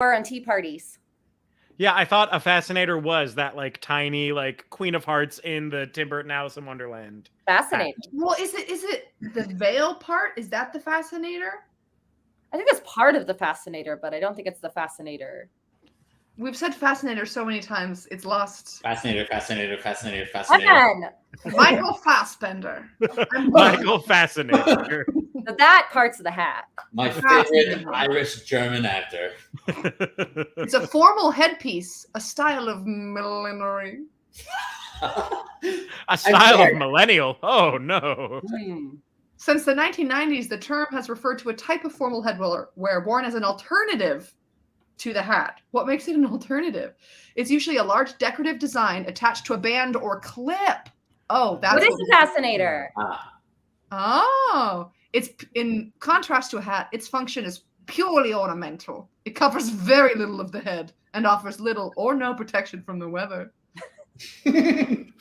and tea parties. Yeah, I thought a fascinator was that like tiny like Queen of Hearts in the Tim Burton Alice in Wonderland. Fascinating. Well, is it the veil part? Is that the fascinator? I think that's part of the fascinator, but I don't think it's the fascinator. We've said fascinator so many times, it's lost. Fascinator. Again, Michael Fassbender. Michael Fascinator. that part's the hat. My favorite Irish German actor. It's a formal headpiece, a style of millinery. A style of millennial. Oh no. Since the 1990s, the term has referred to a type of formal headwear worn as an alternative to the hat. What makes it an alternative? It's usually a large decorative design attached to a band or clip. Oh, that's what is the fascinator? Oh, it's in contrast to a hat, its function is purely ornamental. It covers very little of the head and offers little or no protection from the weather.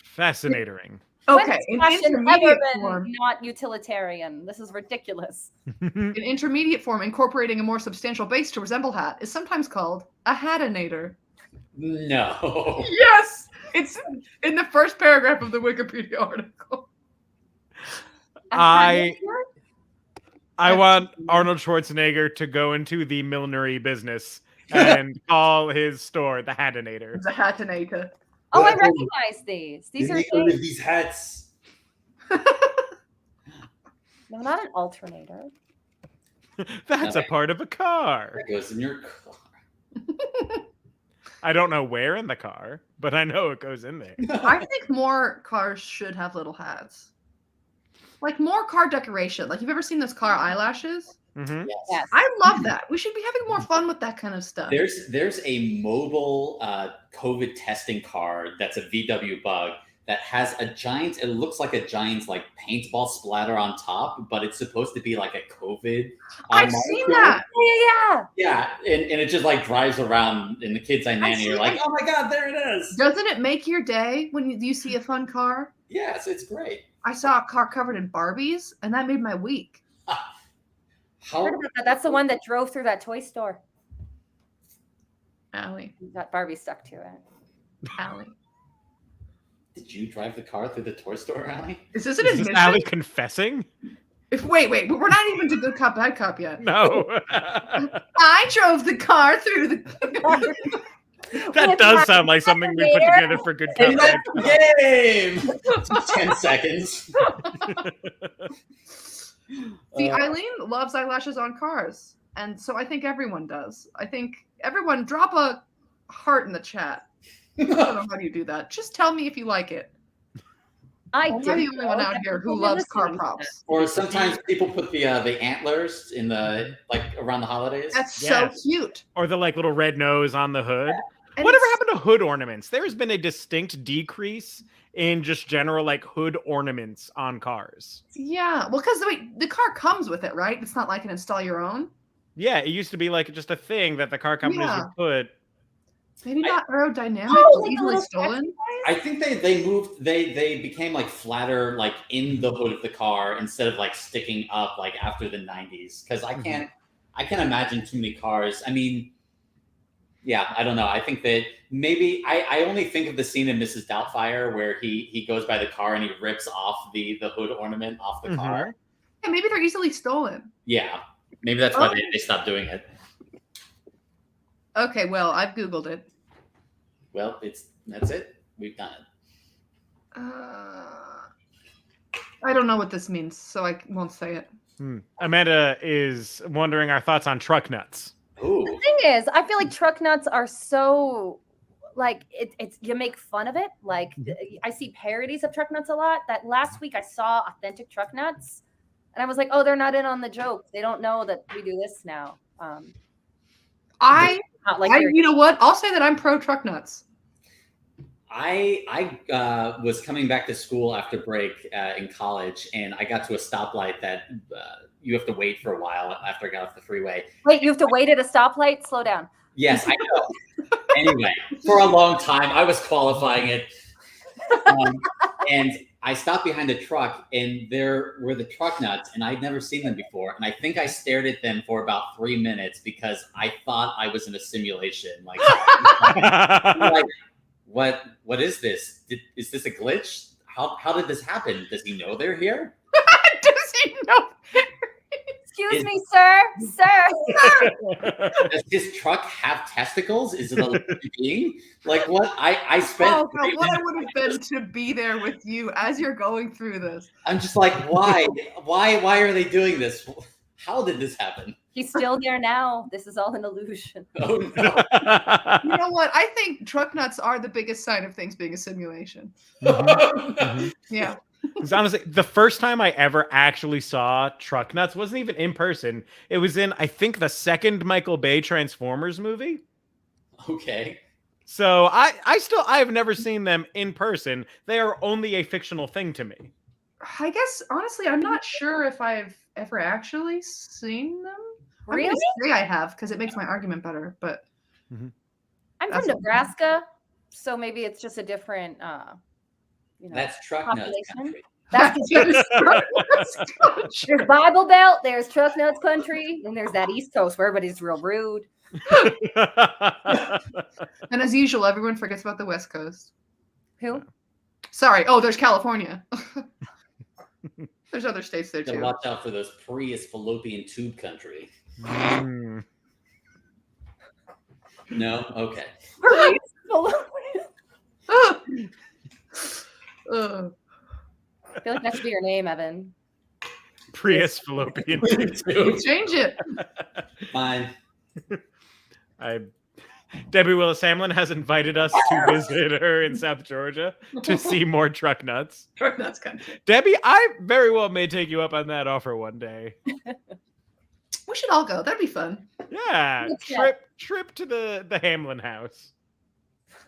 Fascinating. Okay, in intermediate form, not utilitarian. This is ridiculous. An intermediate form incorporating a more substantial base to resemble hat is sometimes called a hatinator. No. Yes, it's in the first paragraph of the Wikipedia article. I want Arnold Schwarzenegger to go into the millinery business and call his store the Hatinator. It's a hatinator. Oh, I recognize these. These are these hats. No, not an alternator. That's a part of a car. That goes in your car. I don't know where in the car, but I know it goes in there. I think more cars should have little hats. Like more car decoration. Like, you've ever seen those car eyelashes? Mm-hmm. Yes. I love that. We should be having more fun with that kind of stuff. There's a mobile COVID testing car that's a VW Bug that has a giant, it looks like a giant like paintball splatter on top, but it's supposed to be like a COVID. I've seen that. Yeah, and it just like drives around, and the kids I nanny are like, oh my God, there it is. Doesn't it make your day when you see a fun car? Yes, it's great. I saw a car covered in Barbies, and that made my week. Heard about that. That's the one that drove through that toy store. Allie. Got Barbie stuck to it. Allie. Did you drive the car through the toy store, Allie? Is this an admission? Allie confessing? Wait, we're not even to good cop, bad cop yet. No. I drove the car through the... That does sound like something we put together for good cop. Game! 10 seconds. See, Eileen loves eyelashes on cars. And so I think everyone does. I think everyone drop a heart in the chat. I don't know how you do that. Just tell me if you like it. I'm the only one out here who loves car props. Or sometimes people put the antlers in the around the holidays. That's so cute. Or the like little red nose on the hood. And whatever happened to hood ornaments? There's been a distinct decrease in just general like hood ornaments on cars. Yeah, well, because the car comes with it, right? It's not like an install your own. Yeah, it used to be like just a thing that the car companies would put. Maybe not aerodynamic or easily stolen. I think they moved. They became like flatter, like in the hood of the car instead of like sticking up like after the 90s. Because I can't imagine too many cars. I mean, yeah, I don't know. I think that maybe I only think of the scene in Mrs. Doubtfire where he goes by the car and he rips off the hood ornament off the car. Yeah, maybe they're easily stolen. Yeah, maybe that's why they stopped doing it. Okay, well, I've Googled it. Well, that's it. We've done it. I don't know what this means, so I won't say it. Amanda is wondering our thoughts on truck nuts. Ooh. The thing is, I feel like truck nuts are so like it's you make fun of it. Like I see parodies of truck nuts a lot. That last week I saw authentic truck nuts, and I was like, oh, they're not in on the joke. They don't know that we do this now. You know what? I'll say that I'm pro truck nuts. I was coming back to school after break in college, and I got to a stoplight that you have to wait for a while after I got off the freeway. Wait, you have to wait at a stoplight? Slow down. Yes, I know. Anyway, for a long time, I was qualifying it. And I stopped behind a truck, and there were the truck nuts, and I'd never seen them before. And I think I stared at them for about 3 minutes because I thought I was in a simulation. Like, what is this? Is this a glitch? How did this happen? Does he know they're here? Does he know? Excuse me, sir. Does his truck have testicles? Is it a living being? Like what? I spent. Oh God, what I would have been to be there with you as you're going through this. I'm just like, why? Why are they doing this? How did this happen? He's still there now. This is all an illusion. Oh no! You know what? I think truck nuts are the biggest sign of things being a simulation. Yeah. Because honestly, the first time I ever actually saw truck nuts wasn't even in person. It was in, I think, the second Michael Bay Transformers movie. Okay. So I have never seen them in person. They are only a fictional thing to me. I guess honestly, I'm not sure if I've ever actually seen them. Really? I'm gonna say I have because it makes my argument better. But I'm from Nebraska, so maybe it's just a different, That's truck nuts population. country. That's there's Bible Belt, there's truck nuts country, and there's that East Coast where everybody's real rude. And as usual, everyone forgets about the West Coast. Who? Sorry. Oh, there's California. There's other states there To too. watch out for those Prius fallopian tube country. Mm. No? Okay. Ugh. I feel like that should be your name, Evan. Prius fallopian. Change it. Fine. Debbie Willis Hamlin has invited us to visit her in South Georgia to see more truck nuts. Truck nuts country. Debbie, I very well may take you up on that offer one day. We should all go. That'd be fun. Yeah, Yeah. trip to the Hamlin house.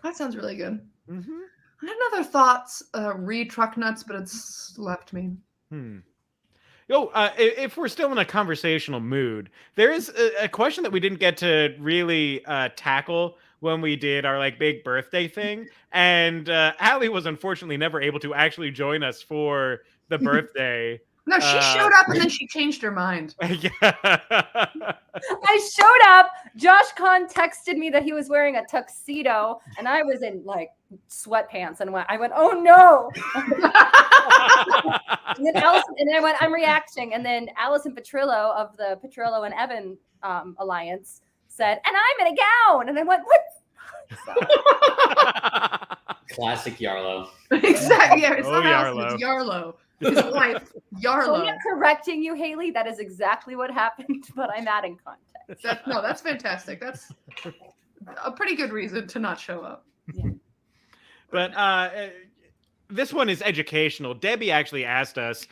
That sounds really good. Mm-hmm. I had another thoughts read truck nuts, but it's left me. If we're still in a conversational mood, there is a question that we didn't get to really tackle when we did our like big birthday thing, and Allie was unfortunately never able to actually join us for the birthday. No, she showed up and then she changed her mind. Yeah. I showed up. Josh Kahn texted me that he was wearing a tuxedo, and I was in like sweatpants, and I went, "Oh no!" And then I went, "I'm reacting." And then Allison Petrillo of the Petrillo and Evin Alliance said, "And I'm in a gown," and I went, "What?" Classic Yarlow. Exactly. Yeah, it's Oh, not Allison, it's Yarlow. His wife, Yarlow. So I'm not correcting you, Haley. That is exactly what happened, but I'm adding context. That's fantastic. That's a pretty good reason to not show up. Yeah. But this one is educational. Debbie actually asked us.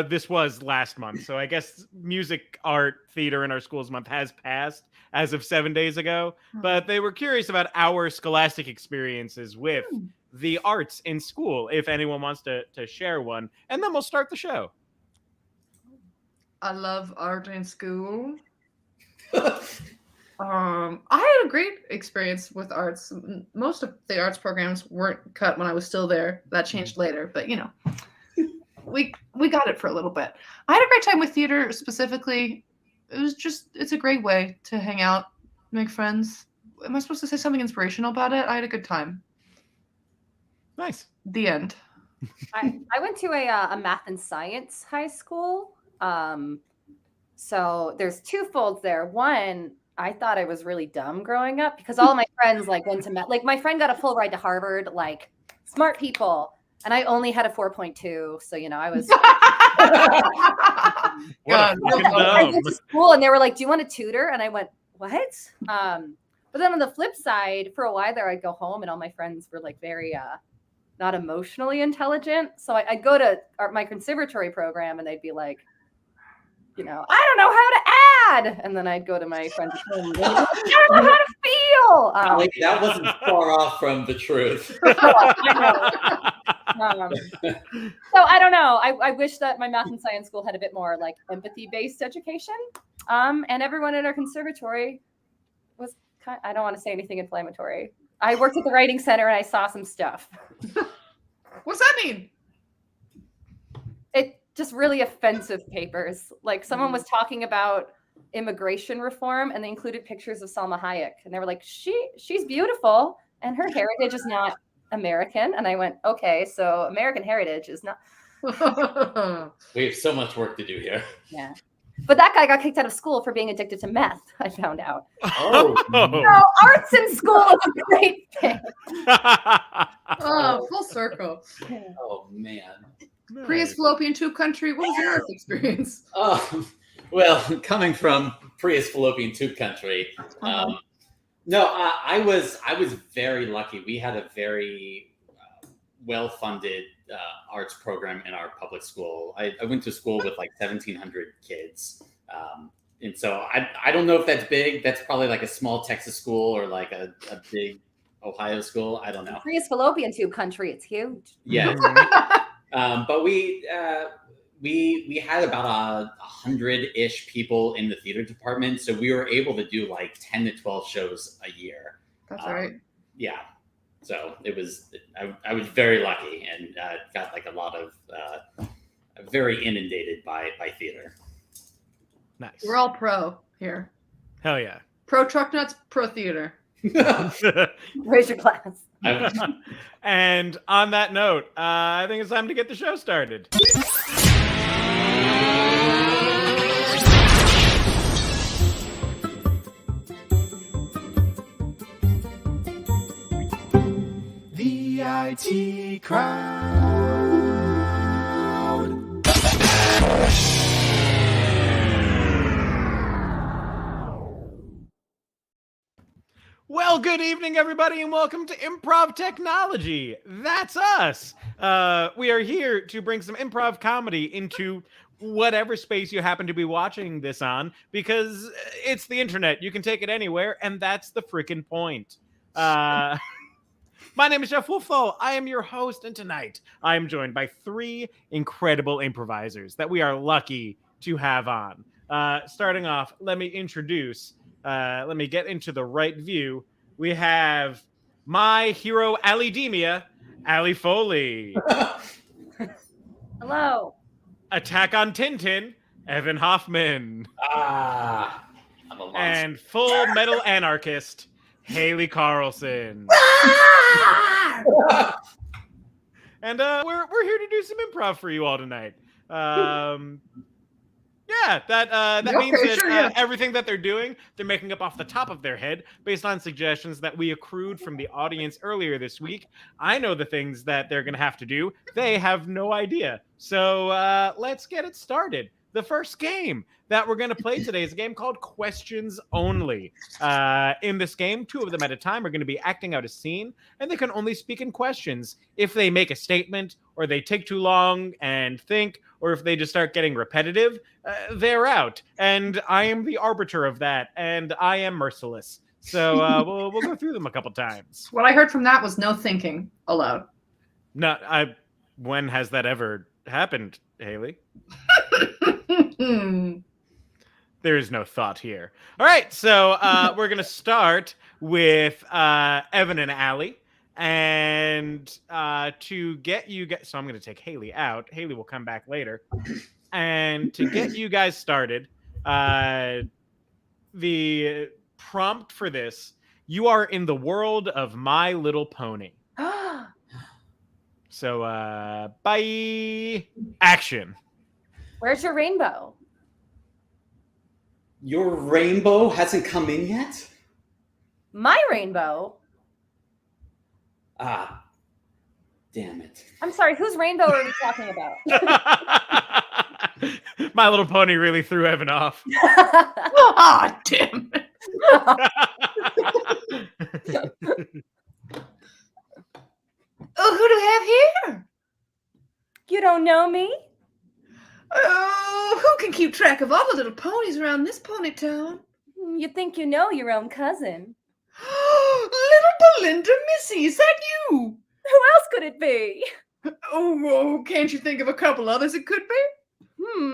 This was last month, so I guess music, art, theater in our schools month has passed as of 7 days ago. But they were curious about our scholastic experiences with the arts in school, if anyone wants to share one, and then we'll start the show. I love art in school. I had a great experience with arts. Most of the arts programs weren't cut when I was still there. That changed later, but we got it for a little bit. I had a great time with theater specifically. It's a great way to hang out, make friends. Am I supposed to say something inspirational about it? I had a good time. Nice. The end. I went to a math and science high school. So there's two folds there. One, I thought I was really dumb growing up because all of my friends like went to math. Like my friend got a full ride to Harvard, like smart people. And I only had a 4.2. So, I was What a fucking I dumb. went to school and they were like, "Do you want a tutor?" And I went, "What?" But then on the flip side, for a while there, I'd go home and all my friends were like very not emotionally intelligent. So I'd go to my conservatory program and they'd be like, "I don't know how to add." And then I'd go to my friends at home and they'd be like, "I don't know how to feel." Like, that wasn't far off from the truth. So I don't know. I wish that my math and science school had a bit more like empathy-based education. And everyone at our conservatory was I don't want to say anything inflammatory. I worked at the writing center and I saw some stuff. What's that mean? It just really offensive papers. Like someone was talking about immigration reform and they included pictures of Salma Hayek and they were like, she's beautiful and her heritage is not American. And I went, okay, so American heritage is not. We have so much work to do here. Yeah. But that guy got kicked out of school for being addicted to meth, I found out. Oh. No, arts in school is a great thing. Oh, full circle. Oh man. Prius fallopian tube country. What was your Earth experience? Well, coming from Prius fallopian tube country, no, I was very lucky. We had a very well-funded arts program in our public school. I went to school with like 1,700 kids, and so I don't know if that's big. That's probably like a small Texas school or like a big Ohio school. I don't know. Prius fallopian tube country. It's huge. Yeah. But we had about 100-ish people in the theater department, so we were able to do like 10 to 12 shows a year. That's right. Yeah, so it was. I was very lucky and got like a lot of very inundated by theater. Nice. We're all pro here. Hell yeah. Pro truck nuts, pro theater. Raise your glass. And on that note, I think it's time to get the show started. The IT crowd. Well, good evening, everybody, and welcome to Improv Technology. That's us. We are here to bring some improv comedy into whatever space you happen to be watching this on, because it's the internet. You can take it anywhere, and that's the freaking point. My name is Jeff Wolfo. I am your host, and tonight I am joined by three incredible improvisers that we are lucky to have on. Starting off, let me introduce... let me get into the right view. We have my hero, Alidemia, Ali Foley. Hello. Attack on Tintin, Evin Hoffman. I'm a monster. And Full Metal Anarchist, Haley Carlson. And we're here to do some improv for you all tonight. Yeah, that means that everything that they're doing, they're making up off the top of their head based on suggestions that we accrued from the audience earlier this week. I know the things that they're going to have to do. They have no idea. So let's get it started. The first game that we're going to play today is a game called Questions Only. In this game, two of them at a time are going to be acting out a scene, and they can only speak in questions. If they make a statement, or they take too long and think, or if they just start getting repetitive, they're out. And I am the arbiter of that, and I am merciless. So we'll go through them a couple times. What I heard from that was no thinking allowed. No, when has that ever happened, Haley? There is no thought here. All right, so we're going to start with Evan and Allie. And to get you guys... So I'm going to take Haley out. Haley will come back later. And to get you guys started, the prompt for this, you are in the world of My Little Pony. So, bye. Action. Where's your rainbow? Your rainbow hasn't come in yet? My rainbow? Ah, damn it. I'm sorry, whose rainbow are we talking about? My Little Pony really threw Evan off. Ah, damn it. Oh, who do we have here? You don't know me? Oh, who can keep track of all the little ponies around this pony town? You think you know your own cousin. Little Belinda Missy, is that you? Who else could it be? Oh, can't you think of a couple others it could be?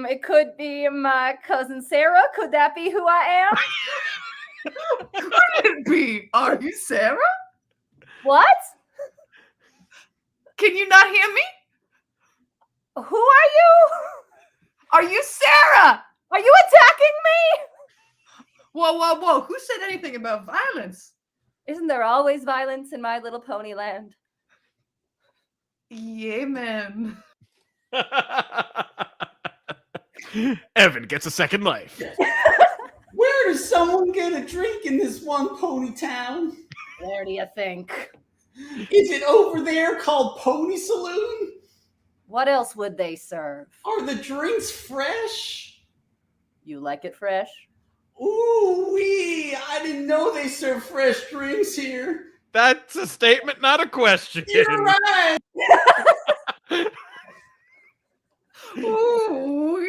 It could be my cousin Sarah. Could that be who I am? Could it be? Are you Sarah? What? Can you not hear me? Who are you? Are you Sarah? Are you attacking me? Whoa. Who said anything about violence? Isn't there always violence in My Little Pony Land? Yeah, man. Evan gets a second life. Where does someone get a drink in this one pony town? Where do you think? Is it over there called Pony Saloon? What else would they serve? Are the drinks fresh? You like it fresh? Ooh wee! I didn't know they serve fresh drinks here. That's a statement, not a question. You're right. Ooh.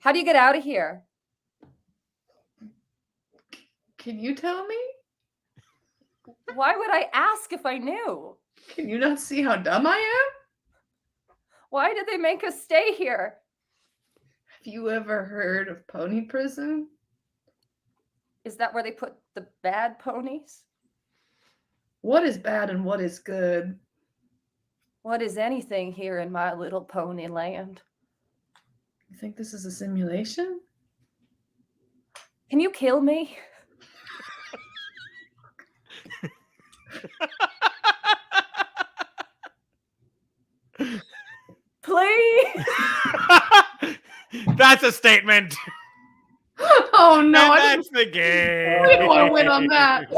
How do you get out of here? Can you tell me? Why would I ask if I knew? Can you not see how dumb I am? Why did they make us stay here? Have you ever heard of pony prison? Is that where they put the bad ponies? What is bad and what is good? What is anything here in My Little Pony Land? You think this is a simulation? Can you kill me? Please. That's a statement. Oh no, And I that's the game. didn't want to win on that.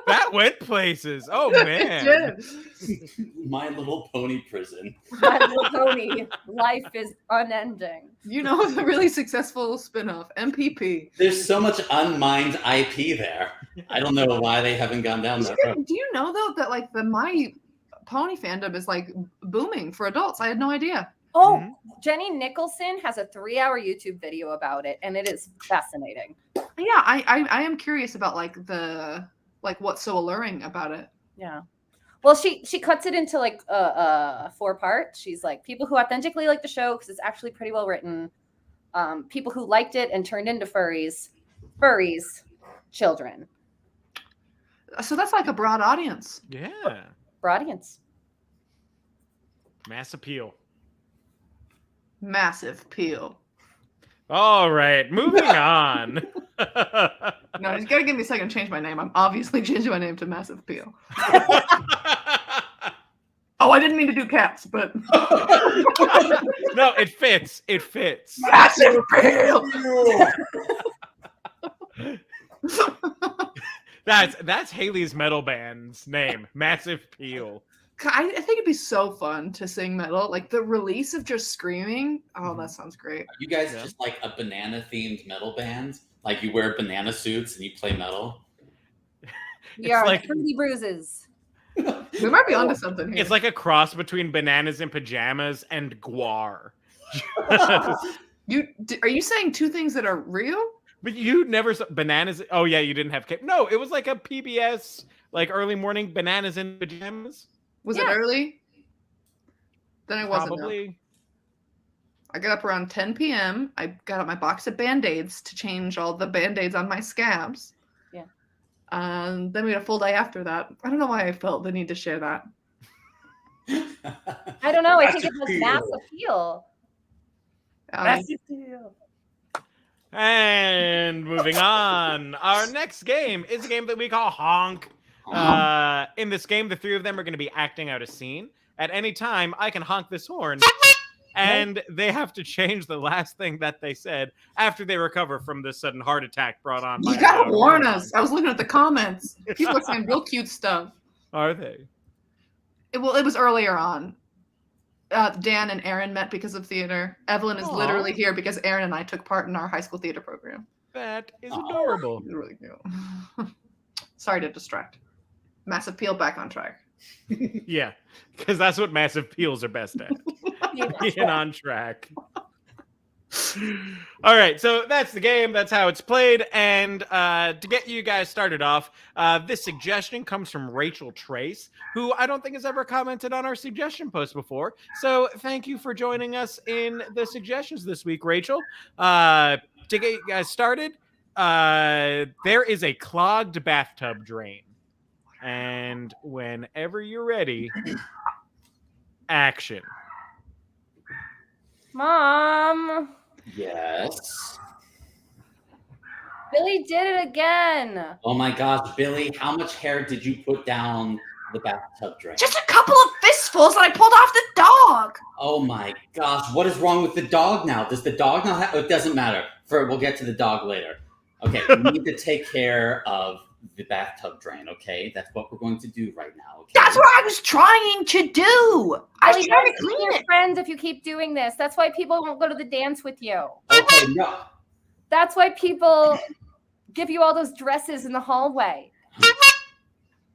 That went places. Oh It man. did. My Little Pony prison. My Little Pony, life is unending. You know, the really successful spin-off, MPP. There's so much unmined IP there. I don't know why they haven't gone down that road. Do you know though that like the My Pony fandom is like booming for adults? I had no idea. Oh, Jenny Nicholson has a 3-hour YouTube video about it, and it is fascinating. Yeah, I am curious about like what's so alluring about it. Yeah. Well, she cuts it into like 4 parts. She's like people who authentically like the show because it's actually pretty well written. People who liked it and turned into furries, children, So that's like a broad audience. Yeah. broad audience. Mass appeal. Massive peel. All right, moving on. No, you gotta give me a second to change my name. I'm obviously changing my name to Massive Peel. Oh, I didn't mean to do cats, but No, it fits. It fits. Massive Peel. That's Haley's metal band's name. Massive Peel. I think it'd be so fun to sing metal. Like the release of just screaming. Oh, that sounds great. Are you guys Yeah. just like a banana themed metal band? Like you wear banana suits and you play metal? We It's are like- Fruity Bruises. We might be onto something here. It's like a cross between bananas in pajamas and guar. Are you saying two things that are real? But you never saw bananas. Oh yeah, you didn't have no. It was like a PBS, like early morning bananas in pajamas. Was Yeah. it early? Then it wasn't. No. Probably. I got up around 10 p.m. I got out my box of Band-Aids to change all the Band-Aids on my scabs. Yeah. Then we had a full day after that. I don't know why I felt the need to share that. I don't know. I think it Massive has Peel. mass appeal. Mass appeal. And moving on, our next game is a game that we call Honk. In this game, the 3 of them are going to be acting out a scene. At any time, I can honk this horn, and they have to change the last thing that they said after they recover from this sudden heart attack brought on by You gotta a loud warn horn. us. I was looking at the comments. People are saying real cute stuff. Are they? It was earlier on. Dan and Aaron met because of theater. Evelyn is Aw. literally here because Aaron and I took part in our high school theater program. That is Aw. adorable. It's really cute. Sorry to distract. Massive Peel back on track. Yeah, because that's what massive peels are best at. Being on track. All right, so that's the game. That's how it's played. And to get you guys started off, this suggestion comes from Rachel Trace, who I don't think has ever commented on our suggestion post before. So thank you for joining us in the suggestions this week, Rachel. To get you guys started, there is a clogged bathtub drain. And whenever you're ready, action. Mom, Yes. Billy did it again. Oh my gosh, Billy, how much hair did you put down the bathtub drain? Just a couple of fistfuls that I pulled off the dog. Oh my gosh, what is wrong with the dog now? Does the dog not have... It doesn't matter. We'll get to the dog later. Okay, we need to take care of the bathtub drain, okay? That's what we're going to do right now, okay? That's what I was trying to do. I was Billy, trying to don't clean see your it. friends if you keep doing this. That's why people won't go to the dance with you. Okay, no. That's why people give you all those dresses in the hallway.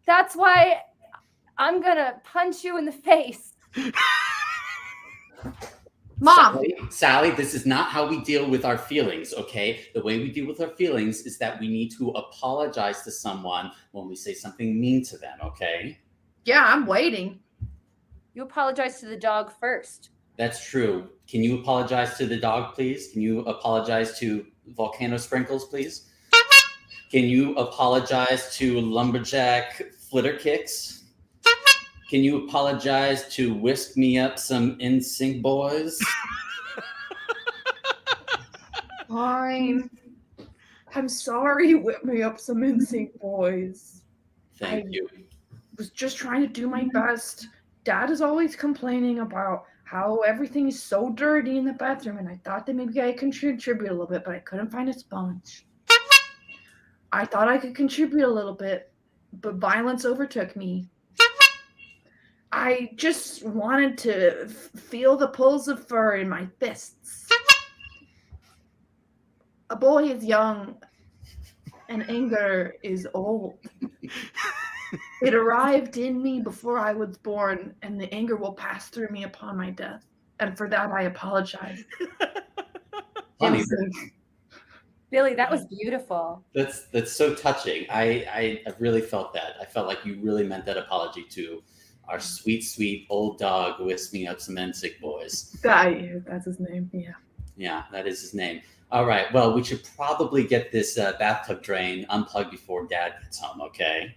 That's why I'm gonna punch you in the face. Mom, Sally, this is not how we deal with our feelings, okay? The way we deal with our feelings is that we need to apologize to someone when we say something mean to them, okay? yeah, I'm waiting. You apologize to the dog first. That's true. Can you apologize to the dog, please? Can you apologize to Volcano Sprinkles, please? Can you apologize to Lumberjack Flitter Kicks? Can you apologize to Whisk Me Up Some NSYNC Boys? Fine. I'm sorry, whip me up some NSYNC boys. Thank you. Was just trying to do my best. Dad is always complaining about how everything is so dirty in the bathroom, and I thought that maybe I could contribute a little bit, but I couldn't find a sponge. I thought I could contribute a little bit, but violence overtook me. I just wanted to feel the pulls of fur in my fists. A boy is young, and anger is old. It arrived in me before I was born, and the anger will pass through me upon my death. And for that, I apologize. Funny. Billy, that was beautiful. That's so touching. I really felt that. I felt like you really meant that apology to our sweet, sweet old dog, Whisk Me Up Some NSYNC Boys. That's his name, yeah. Yeah, that is his name. All right, well, we should probably get this bathtub drain unplugged before Dad gets home, okay?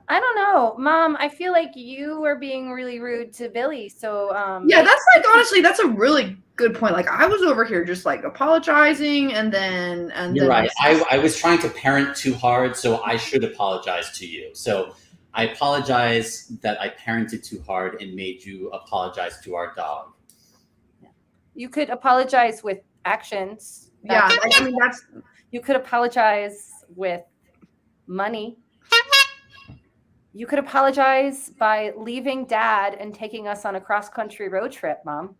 I don't know, Mom. I feel like you were being really rude to Billy. So Yeah, that's like honestly, that's a really good point. Like I was over here just like apologizing, and then You're right. I was trying to parent too hard, so I should apologize to you. So I apologize that I parented too hard and made you apologize to our dog. You could apologize with actions. Yeah, I mean that's. You could apologize with money. You could apologize by leaving Dad and taking us on a cross-country road trip, Mom.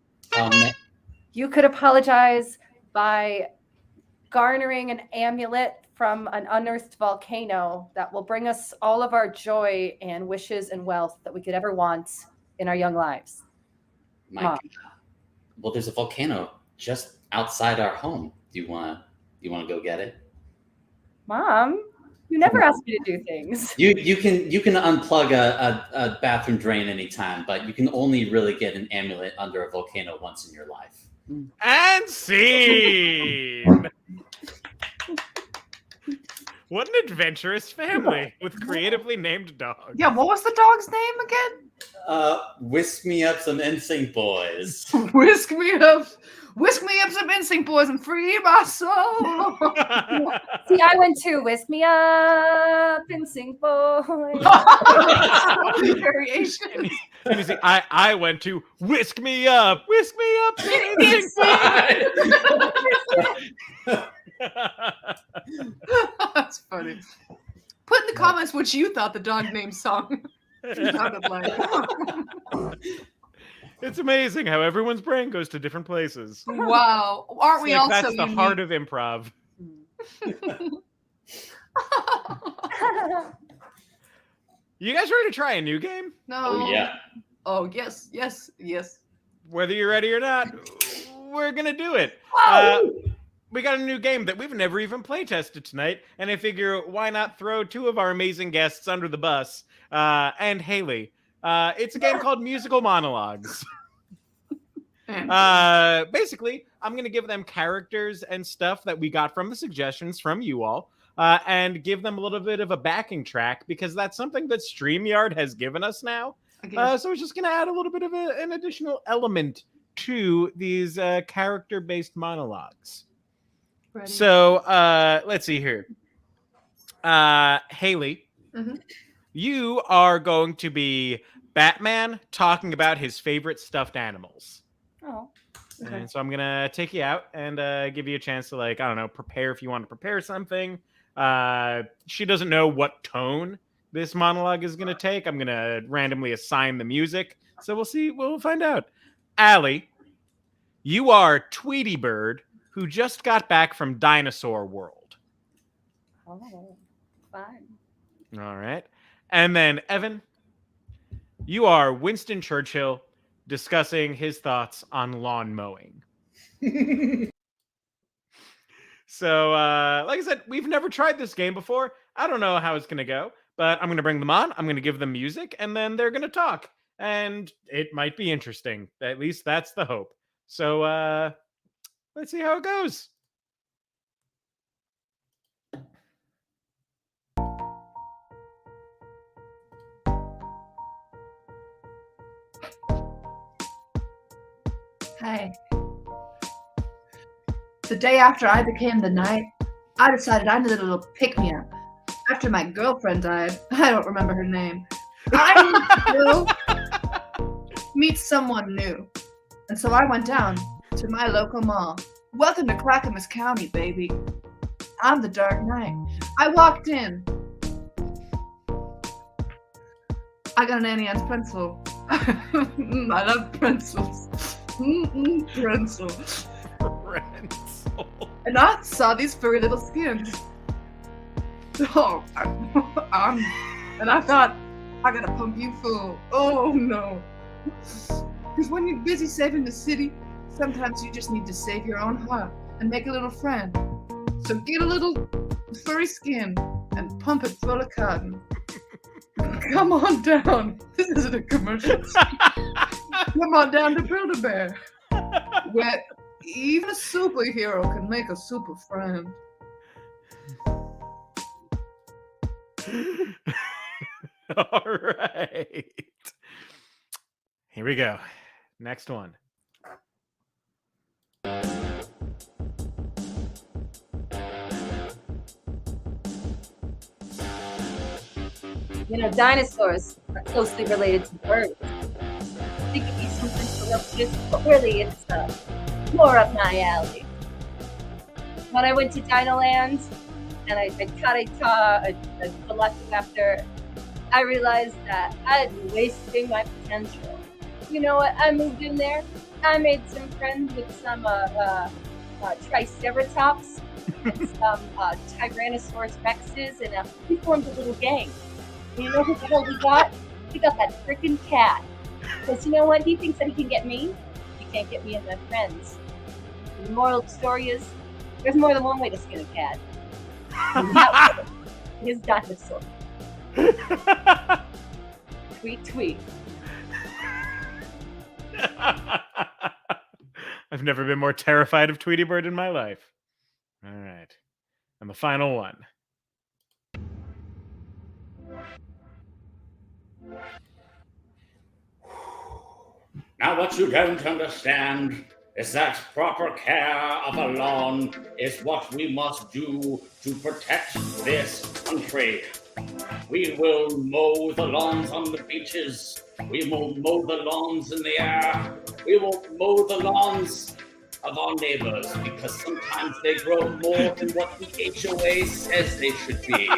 You could apologize by garnering an amulet from an unearthed volcano that will bring us all of our joy and wishes and wealth that we could ever want in our young lives. My God. Well, there's a volcano just outside our home. Do you want to go get it? Mom, you never asked me to do things. You can unplug a bathroom drain anytime, but you can only really get an amulet under a volcano once in your life. And scene. What an adventurous family with creatively named dogs. Yeah, what was the dog's name again? Whisk Me Up Some NSYNC Boys. Whisk me up some NSYNC boys and free my soul. See, I went to Whisk Me Up and Sing Boy. Variation. Let me see. I went to Whisk Me Up, and sing. That's funny. Put in the comments what you thought the dog name song sounded like. It's amazing how everyone's brain goes to different places. Wow. Aren't we also That's the unique? heart of improv. You guys ready to try a new game? No. Oh yeah. Oh yes. Whether you're ready or not, we're gonna do it. We got a new game that we've never even play tested tonight, and I figure why not throw two of our amazing guests under the bus, and Haley. It's a game called Musical Monologues. Basically, I'm going to give them characters and stuff that we got from the suggestions from you all. and give them a little bit of a backing track, because that's something that StreamYard has given us now. So it's just going to add a little bit of an additional element to these character-based monologues. Ready. So let's see here. Haley, you are going to be Batman talking about his favorite stuffed animals. Oh. Okay. And so I'm going to take you out and give you a chance to, like, I don't know, prepare if you want to prepare something. She doesn't know what tone this monologue is going to take. I'm going to randomly assign the music. So we'll see. We'll find out. Allie, you are Tweety Bird, who just got back from Dinosaur World. Oh, fine. All right. And then, Evan, you are Winston Churchill discussing his thoughts on lawn mowing. So, like I said, we've never tried this game before. I don't know how it's going to go, but I'm going to bring them on. I'm going to give them music, and then they're going to talk. And it might be interesting. At least that's the hope. So, let's see how it goes. Hey. The day after I became the knight, I decided I needed a little pick-me-up. After my girlfriend died, I don't remember her name, I needed to meet someone new. And so I went down to my local mall. Welcome to Clackamas County, baby. I'm the Dark Knight. I walked in. I got an Annie Ann's pencil. I love pencils. Pencil. And I saw these furry little skins. Oh, and I thought, I gotta pump you full. Oh no. Because when you're busy saving the city, sometimes you just need to save your own heart and make a little friend. So get a little furry skin and pump it full of cotton. Come on down. This isn't a commercial. Come on down to Build-A-Bear, where even a superhero can make a super friend. All right. Here we go. Next one. You know, dinosaurs are closely related to birds. I think it'd be something ferocious, but really it's more up my alley. When I went to Dinoland and I caught a velociraptor, I realized that I'd been wasting my potential. You know what? I moved in there. I made some friends with some Triceratops and some Tyrannosaurus Rexes, and we formed a little gang. And you know who the hell we got? We got that freaking cat. Because you know what? He thinks that he can get me. He can't get me and my friends. And the moral of the story is, there's more than one way to skin a cat. And that way is dinosaur. Tweet, tweet. I've never been more terrified of Tweety Bird in my life. All right. And the final one. Now, what you don't understand is that proper care of a lawn is what we must do to protect this country. We will mow the lawns on the beaches. We will mow the lawns in the air. We will mow the lawns of our neighbors, because sometimes they grow more than what the HOA says they should be.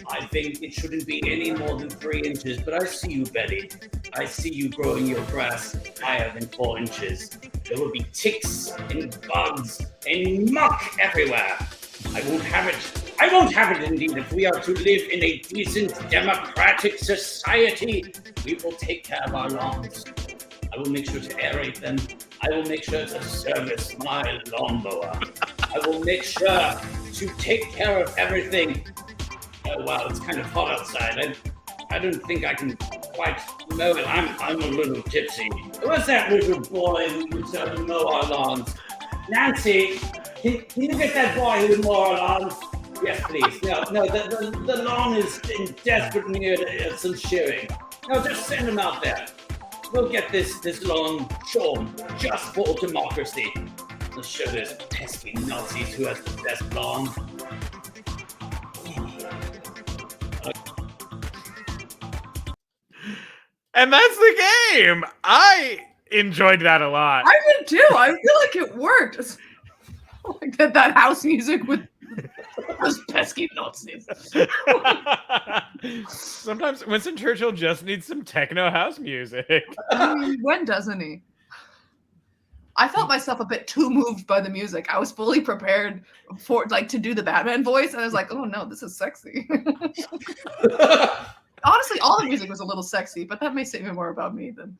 I think it shouldn't be any more than 3 inches, but I see you, Betty. I see you growing your grass higher than 4 inches. There will be ticks and bugs and muck everywhere. I won't have it. I won't have it, indeed. If we are to live in a decent, democratic society, we will take care of our lawns. I will make sure to aerate them. I will make sure to service my lawnmower. I will make sure to take care of everything. Oh, wow, it's kind of hot outside. I don't think I can quite mow it. I'm a little tipsy. Who was that little boy who used to mow our lawns? Nancy, can you get that boy who would mow our lawns? Yes, please. No, the lawn is in desperate need of some shearing. No, just send them out there. We'll get this lawn shorn just for democracy. Let's show those pesky Nazis who has the best lawn. And that's the game. I enjoyed that a lot. I did too. I feel like it worked. It's like that house music with those pesky Nazis. Sometimes Winston Churchill just needs some techno house music. I mean, when doesn't he? I felt myself a bit too moved by the music. I was fully prepared for to do the Batman voice, and I was like, "Oh no, this is sexy." Honestly, all the music was a little sexy, but that may say even more about me than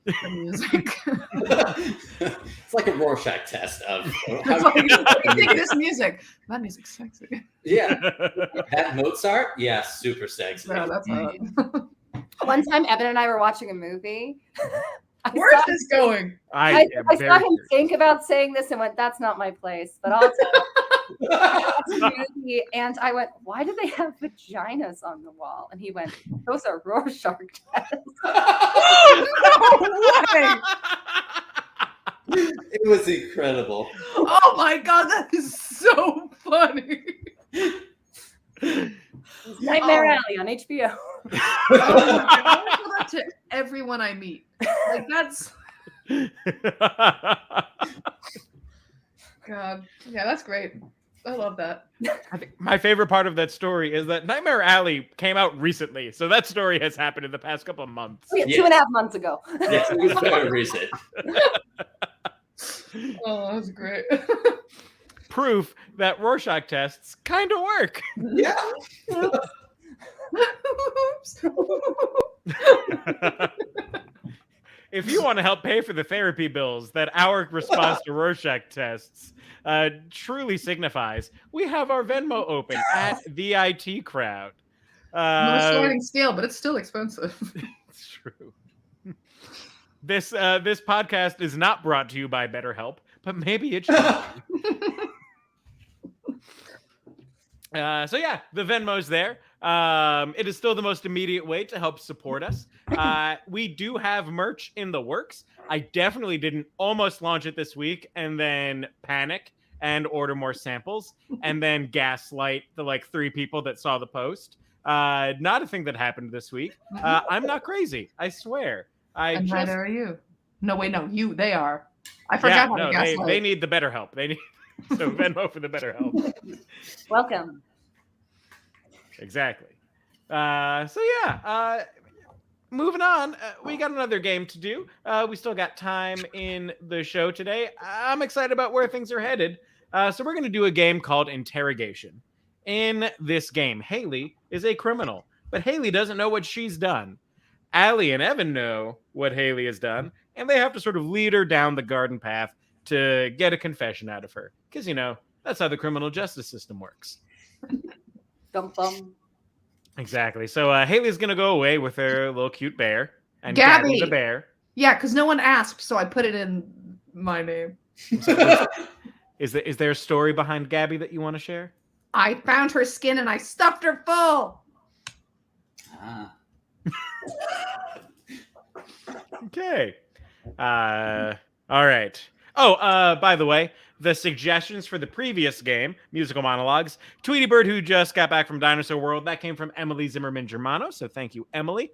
the music. It's like a Rorschach test of It's like, what do you think of this music? That music's sexy. yeah. That Mozart, yeah, super sexy. Yeah, that's One time, Evan and I were watching a movie. Where's this going? I saw him think about saying this and went, "That's not my place." But I'll tell you. And I went, "Why do they have vaginas on the wall?" And he went, "Those are Rorschach tests." No way! It was incredible. Oh my god, that is so funny. Nightmare Alley on HBO. Oh my God. I tell that to everyone I meet. Like that's God. Yeah, that's great. I love that. I think my favorite part of that story is that Nightmare Alley came out recently. So that story has happened in the past couple of months. Oh, yeah, 2.5 months ago. Yes, it was very recent. Oh, that's great. Proof that Rorschach tests kind of work. Yeah. Oops. If you want to help pay for the therapy bills that our response to Rorschach tests truly signifies, we have our Venmo open at the IT Crowd. No sliding scale, but it's still expensive. It's true. This podcast is not brought to you by BetterHelp, but maybe it should. So yeah, the Venmo's there. It is still the most immediate way to help support us. We do have merch in the works. I definitely didn't almost launch it this week and then panic and order more samples and then gaslight the 3 people that saw the post. Not a thing that happened this week. I'm not crazy. I swear. Neither are you. No, wait, no, they are. I forgot how to gaslight. They need the better help. They need so Venmo for the better help. Welcome. Exactly. Moving on, we got another game to do. We still got time in the show today. I'm excited about where things are headed. So we're going to do a game called Interrogation. In this game, Haley is a criminal, but Haley doesn't know what she's done. Allie and Evan know what Haley has done, and they have to sort of lead her down the garden path to get a confession out of her. Because, that's how the criminal justice system works. Dum-bum. Exactly. So Haley's going to go away with her little cute bear. And Gabby the bear. Yeah, because no one asked, so I put it in my name. Is there a story behind Gabby that you want to share? I found her skin and I stuffed her full. Okay. All right. Oh, by the way, the suggestions for the previous game, Musical Monologues, Tweety Bird, who just got back from Dinosaur World, that came from Emily Zimmerman Germano, so thank you, Emily.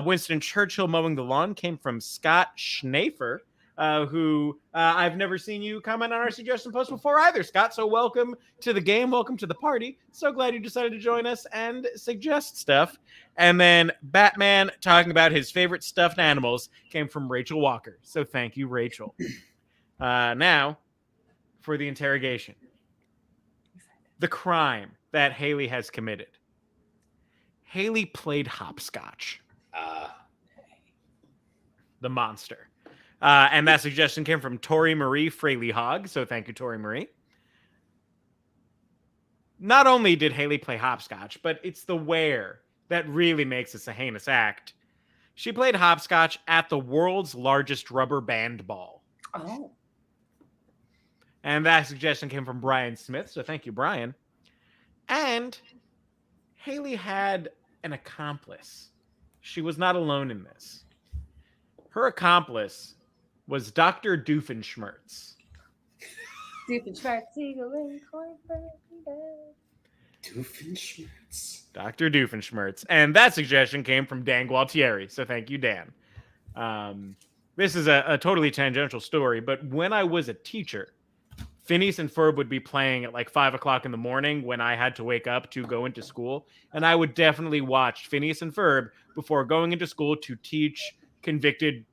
Winston Churchill Mowing the Lawn came from Scott Schnafer, who I've never seen you comment on our suggestion post before either, Scott, so welcome to the game, welcome to the party. So glad you decided to join us and suggest stuff. And then Batman talking about his favorite stuffed animals came from Rachel Walker, so thank you, Rachel. Now, for the interrogation. The crime that Haley has committed. Haley played hopscotch. The monster. And that suggestion came from Tori Marie Fraley Hogg, so thank you, Tori Marie. Not only did Haley play hopscotch, but it's the where that really makes this a heinous act. She played hopscotch at the world's largest rubber band ball. Oh. And that suggestion came from Brian Smith, so thank you, Brian. And Haley had an accomplice. She was not alone in this. Her accomplice was Dr. Doofenshmirtz. Doofenshmirtz. Dr. Doofenshmirtz. And that suggestion came from Dan Gualtieri. So thank you, Dan. This is a totally tangential story, but when I was a teacher, Phineas and Ferb would be playing at like 5 o'clock in the morning when I had to wake up to go into school. And I would definitely watch Phineas and Ferb before going into school to teach convicted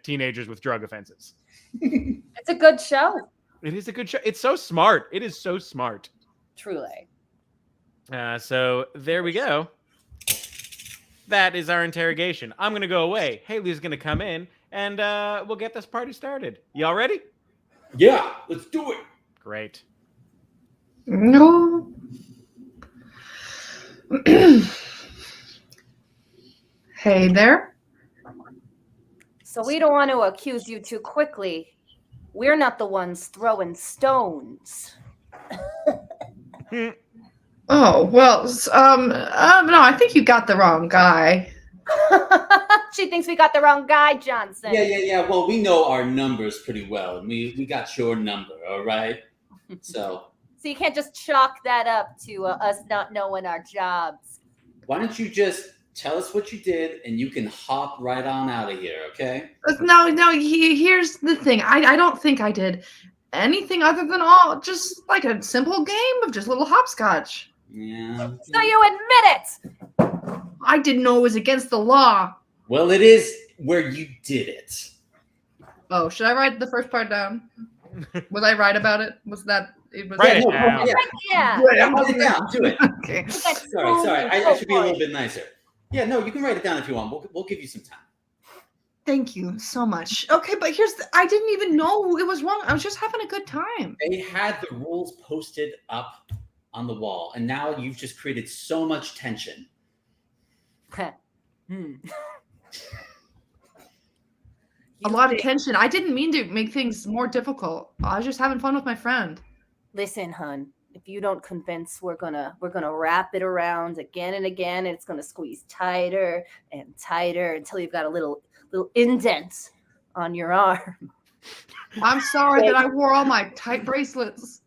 teenagers with drug offenses. It's a good show. It is a good show. It's so smart. It is so smart. Truly. So there we go. That is our interrogation. I'm going to go away. Haley's going to come in, and we'll get this party started. Y'all ready? Yeah, let's do it. Great. No. Hey there. So we don't want to accuse you too quickly. We're not the ones throwing stones. Oh, well, no, I think you got the wrong guy. She thinks we got the wrong guy, Johnson. Yeah. Well, we know our numbers pretty well. We got your number, all right? So you can't just chalk that up to us not knowing our jobs. why don't you just tell us what you did, and you can hop right on out of here, okay? No, here's the thing. I don't think I did anything other than just like a simple game of just little hopscotch. Yeah. So you admit it. I didn't know it was against the law. Well, it is where you did it. Oh, should I write the first part down? Was I right about it? Was that it? Was Write it no, down. Yeah. Good, Yeah, write it down. Do it. Okay. Sorry. I should be a little bit nicer. Yeah, no, you can write it down if you want. We'll give you some time. Thank you so much. Okay, but I didn't even know it was wrong. I was just having a good time. They had the rules posted up on the wall, and now you've just created so much tension. A lot of tension. I didn't mean to make things more difficult. I was just having fun with my friend. Listen, hun. If you don't convince, we're gonna wrap it around again and again, and it's gonna squeeze tighter and tighter until you've got a little indent on your arm. I'm sorry that I wore all my tight bracelets.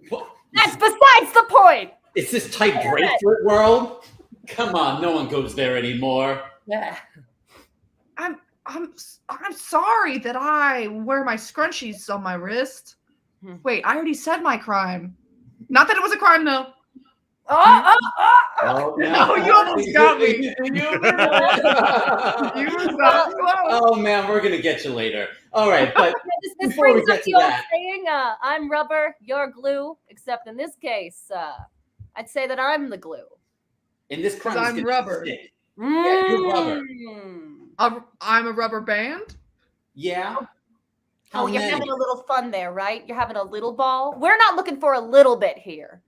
What? That's besides the point. Is this tight bracelet world? Come on, no one goes there anymore. Yeah. I'm sorry that I wear my scrunchies on my wrist. Wait, I already said my crime. Not that it was a crime, though. Oh. Oh, No, you almost got me. You were so close. Oh man, we're gonna get you later. All right, but This before we brings up get the to old that- saying, I'm rubber, you're glue, except in this case, I'd say that I'm the glue. in this crime, I'm rubber. Yeah, you're rubber. I'm a rubber band. Yeah. Oh, you're many? having a little fun there, right? You're having a little ball. We're not looking for a little bit here.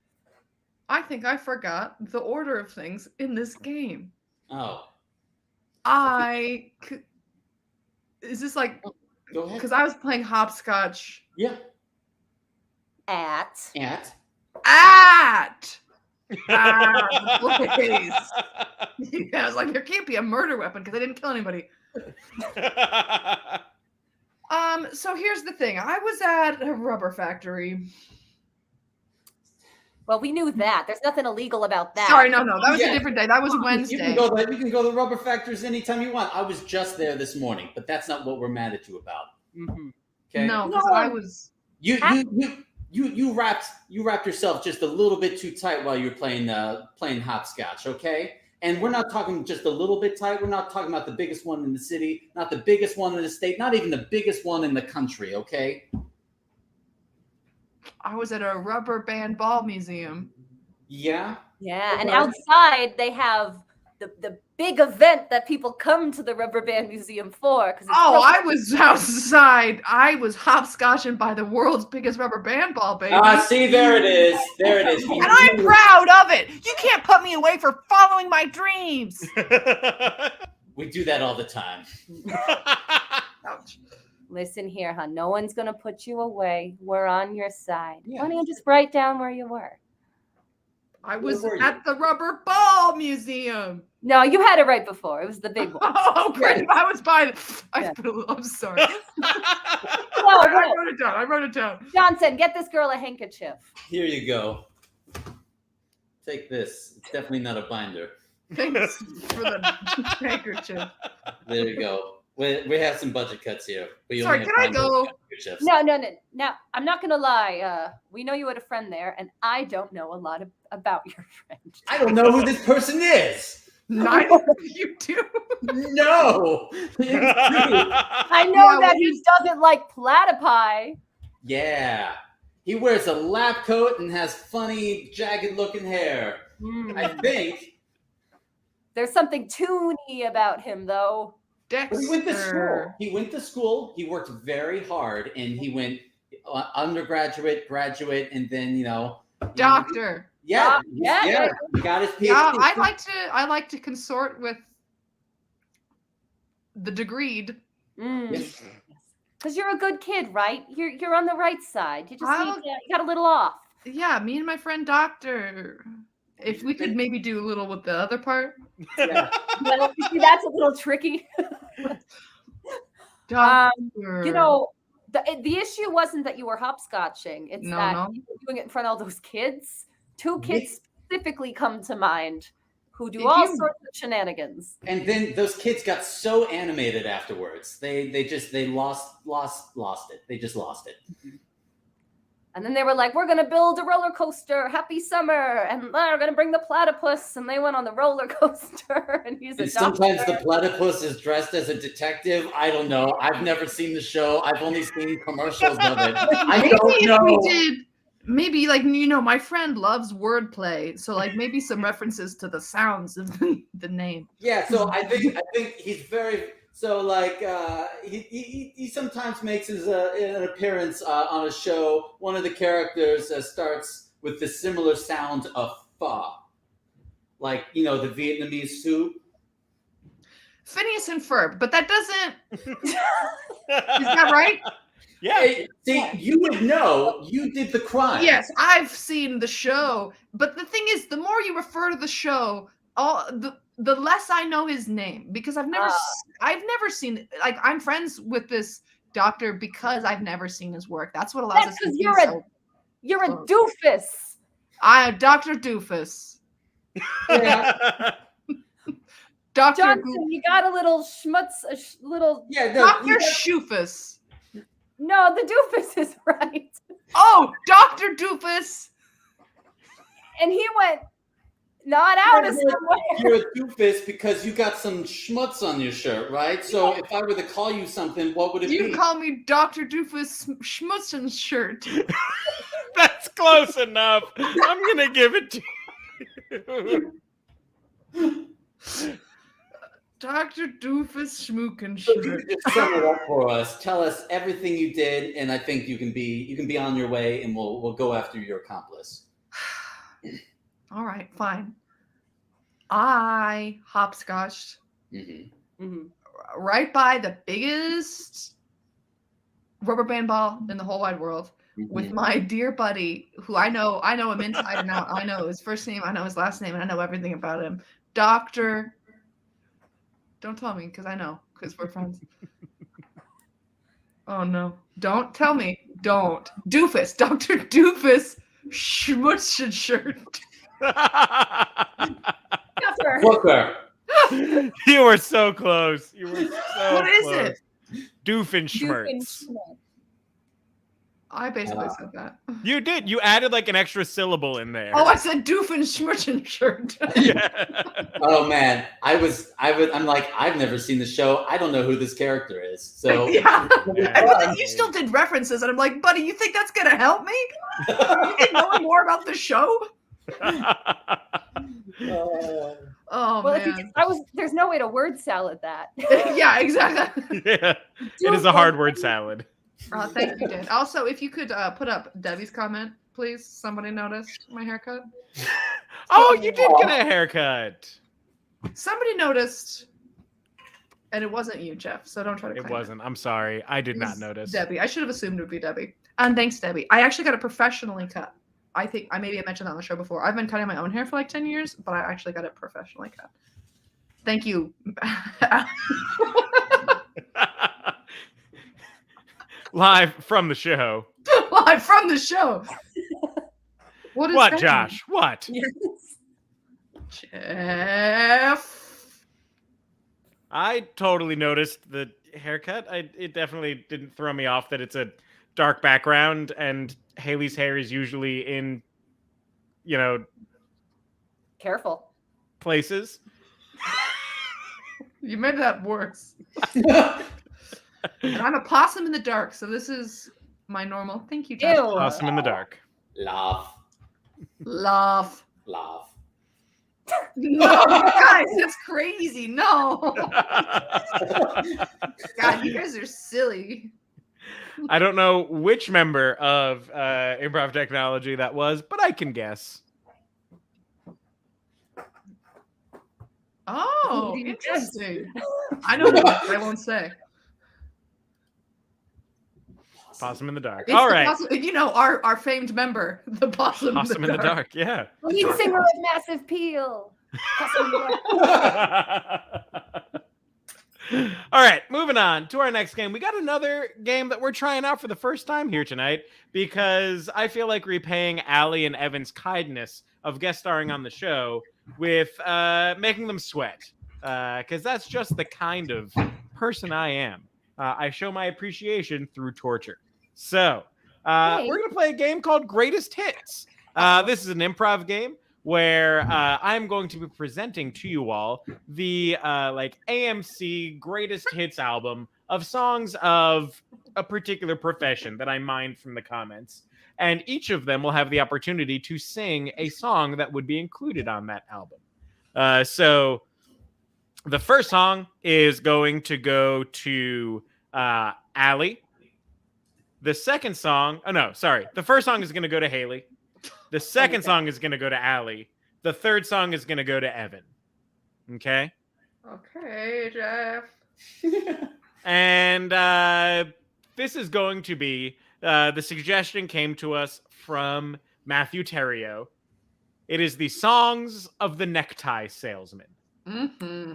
I think I forgot the order of things in this game. Oh, Is this like go ahead. because I was playing hopscotch Yeah. At. At. the place. Yeah, I was like, there can't be a murder weapon because I didn't kill anybody. So here's the thing. I was at a rubber factory. Well, we knew that. There's nothing illegal about that. Sorry, no. That was Yeah. a different day. That was You Wednesday. can go there. You can go to rubber factories anytime you want. I was just there this morning, but that's not what we're mad at you about. Mm-hmm. Okay. No, because I was. You wrapped yourself just a little bit too tight while you were playing hopscotch, okay? And we're not talking just a little bit tight. We're not talking about the biggest one in the city, not the biggest one in the state, not even the biggest one in the country, okay? I was at a rubber band ball museum. Yeah. Yeah, and Okay. outside they have the big event that people come to the Rubber Band Museum for. Oh, I was outside. I was hopscotching by the world's biggest rubber band ball, baby. See, there it is. There it is. And I'm proud of it. You can't put me away for following my dreams. We do that all the time. Ouch. Listen here, hon. No one's going to put you away. We're on your side. Yeah. Why don't you just write down where you were? I was Where were at the Rubber Ball Museum. No, you had it right before. It was the big one. Oh, great. I was by Yeah. I'm sorry. No, I no. wrote it down. Johnson, get this girl a handkerchief. Here you go. Take this. It's definitely not a binder. Thanks for the handkerchief. There you go. We have some budget cuts here. But you Sorry, only can I have go? handkerchiefs. No. Now, I'm not going to lie. We know you had a friend there, and I don't know a lot about your friend. I don't know who this person is. Neither of you do. No. I know Yeah, that he doesn't like platypi. Yeah. He wears a lab coat and has funny, jagged-looking hair. I think. There's something toony about him, though. Dexter. He went to school. He worked very hard, and he went undergraduate, graduate, and then Doctor. Yeah, Yeah. He got his PhD. Yeah, I like to consort with the degreed. Yes. Because you're a good kid, right? You're on the right side. You just I'll- you got a little off. Yeah, me and my friend Doctor. If we could maybe do a little with the other part. Yeah. Well, you see, that's a little tricky. Doctor. The issue wasn't that you were hopscotching. It's No, that no. you were doing it in front of all those kids. Two kids specifically come to mind who do If all you- sorts of shenanigans. And then those kids got so animated afterwards. They lost it. They just lost it. And then they were like, we're going to build a roller coaster. Happy summer. And we're going to bring the platypus. And they went on the roller coaster. And he's a And doctor. sometimes the platypus is dressed as a detective. I don't know. I've never seen the show. I've only seen commercials of it. I Maybe don't if know. we did, maybe my friend loves wordplay, so maybe some references to the sounds of the name. Yeah, so I think he's very he sometimes makes an appearance on a show. One of the characters starts with the similar sound of pho, the Vietnamese soup. Phineas and Ferb, but that doesn't. Is that right? Yeah. Hey, see, you would know. You did the crime. Yes, I've seen the show, but the thing is, the more you refer to the show, the less I know his name, because I've never seen. I'm friends with this doctor because I've never seen his work. That's what allows us That's to because be you're a close. doofus. I Dr. Doofus. Yeah. Dr. Johnson, you got a little schmutz, little. Yeah, no, Dr. Shoofus. No, the doofus is right. Oh, Dr. Doofus. And he went not out of somewhere. you're a doofus because you got some schmutz on your shirt, right? So if I were to call you something, what would it You be? call me Dr. Doofus Schmutzen's shirt. That's close enough. I'm gonna give it to you. Dr. Doofus Schmookin So you shirt. could just sum it up for us. Tell us everything you did, and I think you can be on your way, and we'll go after your accomplice. All right, fine. I hopscotched Mm-hmm. right by the biggest rubber band ball in the whole wide world with my dear buddy, who I know him inside and out. I know his first name, I know his last name, and I know everything about him. Dr. Don't tell me, because I know, because we're friends. Oh no. Don't tell me. Don't. Doofus. Dr. Doofus Schmutzchen shirt. Booker. You were so close. You were so What is close. it? Doofenshmirtz. I basically said that. You did. You added like an extra syllable in there. Oh, I said Doofenshmirtchen shirt. Yeah. Oh man, I'm like, I've never seen the show. I don't know who this character is. So Yeah. Yeah. And then you still did references, and I'm like, buddy, you think that's gonna help me? You think knowing more about the show? Oh Well, if man. there's no way to word salad that. Yeah, exactly. Yeah. It is a hard word salad. Thank you, Dan. Also, if you could put up Debbie's comment, please. Somebody noticed my haircut. Oh, you did get a haircut. Somebody noticed And it wasn't you, Jeff, so don't try to claim It wasn't. I'm sorry. I did It not was notice. Debbie. I should have assumed it would be Debbie. And thanks, Debbie. I actually got it professionally cut. I think I mentioned that on the show before. I've been cutting my own hair for like 10 years, but I actually got it professionally cut. Thank you. Live from the show. Live from the show. What, What, Josh? What? Jeff. I totally noticed the haircut. It definitely didn't throw me off that it's a dark background and Haley's hair is usually in, Careful. places. You made that worse. And I'm a possum in the dark, so this is my normal. Thank you, Jeff. Ew. Awesome in the dark. Laugh. Laugh. Laugh. No, guys, that's crazy. No. God, you guys are silly. I don't know which member of Improv Technology that was, but I can guess. Oh, Who do you interesting. I know what I won't say. Possum in the dark. It's All the right. possum, our famed member, the possum, Possum in the dark. Yeah. Lead singer of Massive Peel. Possum in the dark. All right, moving on to our next game. We got another game that we're trying out for the first time here tonight because I feel like repaying Allie and Evan's kindness of guest starring on the show with making them sweat because that's just the kind of person I am. I show my appreciation through torture. So we're going to play a game called Greatest Hits. This is an improv game where I'm going to be presenting to you all the AMC Greatest Hits album of songs of a particular profession that I mined from the comments. And each of them will have the opportunity to sing a song that would be included on that album. So the first song is going to go to Allie. The second song, the first song is going to go to Haley. The second song is going to go to Allie. The third song is going to go to Evan. Okay? Okay, Jeff. And this is going to be, the suggestion came to us from Matthew Terrio. It is the songs of the necktie salesman. Mm-hmm.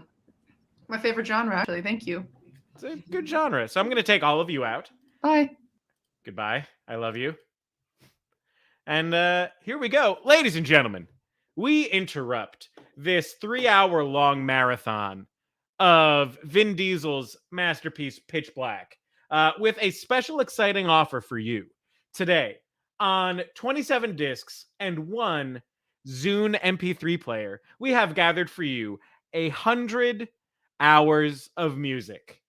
My favorite genre, actually. Thank you. It's a good genre. So I'm going to take all of you out. Bye. Goodbye. I love you. And here we go. Ladies and gentlemen, we interrupt this 3-hour-long marathon of Vin Diesel's masterpiece, Pitch Black, with a special exciting offer for you. Today, on 27 discs and 1 Zune MP3 player, we have gathered for you 100 hours of music.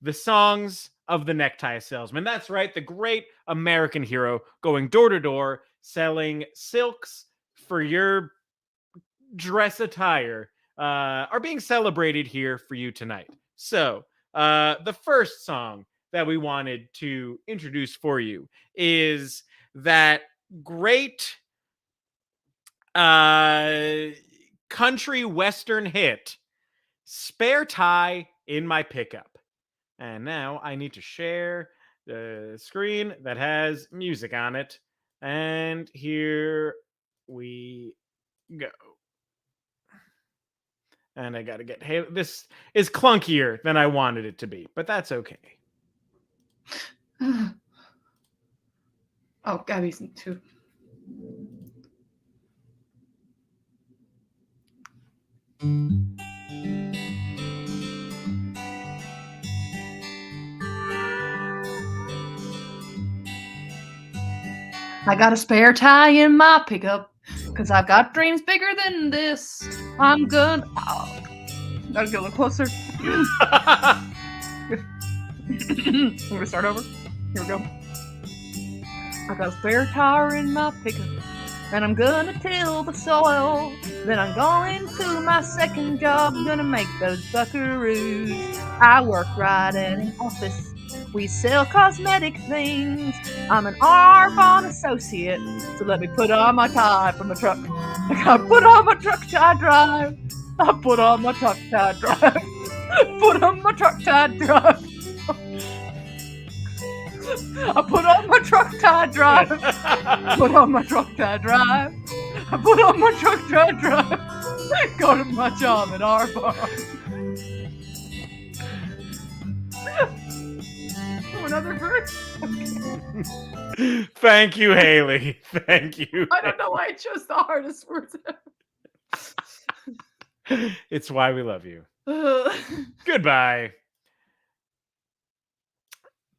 The songs of the necktie salesman. That's right, the great American hero going door to door selling silks for your dress attire are being celebrated here for you tonight. So the first song that we wanted to introduce for you is that great country western hit, Spare Tie in My Pickup. And now I need to share the screen that has music on it. And here we go. And I got to get... Hey, this is clunkier than I wanted it to be, but that's okay. Oh, Gabby's too. I got a spare tie in my pickup, 'cause I've got dreams bigger than this. I'm good. Oh, gotta get a little closer. We're gonna start over. Here we go. I got a spare tire in my pickup, and I'm gonna till the soil. Then I'm going to my second job, gonna make those buckaroos. I work right in an office. We sell cosmetic things. I'm an R-Bond associate, so let me put on my tie from the truck. I gotta put on my truck tie drive. I put on my truck tie drive. Put on my truck tie drive. I put on my truck tie drive. Put on my truck tie drive. I put on my truck tie drive. Go to my job at our farm. Oh, another verse? Thank you, Haley. Thank you. I don't know why I chose the hardest words ever. It's why we love you. Goodbye.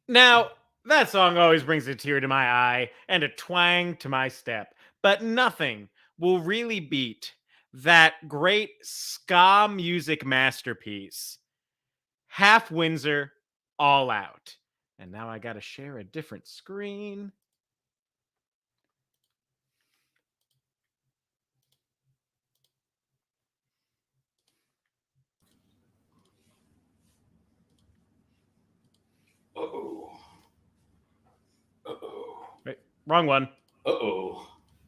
Now, that song always brings a tear to my eye and a twang to my step, but nothing will really beat that great ska music masterpiece, Half Windsor, All Out. And now I gotta share a different screen. Uh-oh. Uh-oh. Wait, wrong one. Uh-oh.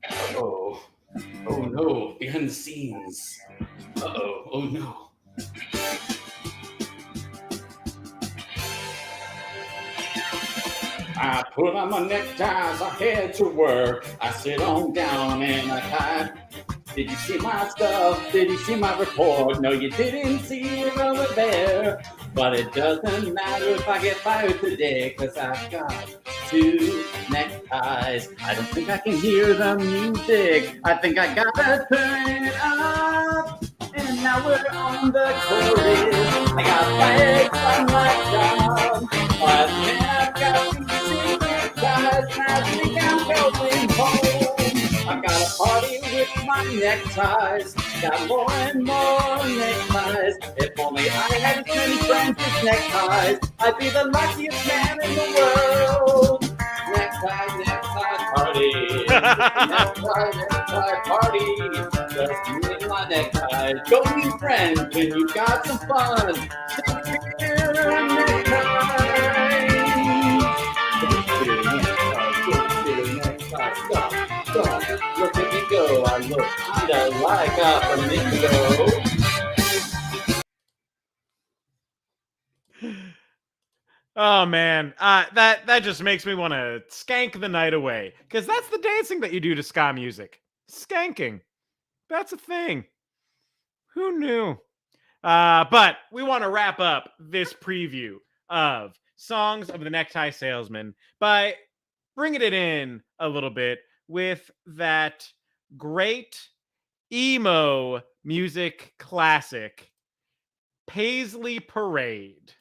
Uh-oh. Oh no, behind the scenes. Uh-oh. Oh no. I put on my neckties, I head to work. I sit on down and I type. Did you see my stuff? Did you see my report? No, you didn't see it over there. But it doesn't matter if I get fired today, cause I've got 2 neckties. I don't think I can hear the music. I think I gotta turn it up. And now we're on the chorus. I got flags on my job. But then I've got 2 neckties, and I think I'm going home. I've got a party with my neckties. Got more and more neckties. If only I had as many friends with neckties, I'd be the luckiest man in the world. Necktie, necktie party. Necktie party. Just me and my neckties. Go meet friends when you've got some fun. Share neckties. Look at me go, I look kinda like a flamingo. Oh man, that just makes me want to skank the night away, because that's the dancing that you do to ska music. Skanking, that's a thing. Who knew? But we want to wrap up this preview of Songs of the Necktie Salesman by bringing it in a little bit with that great emo music classic, Paisley Parade.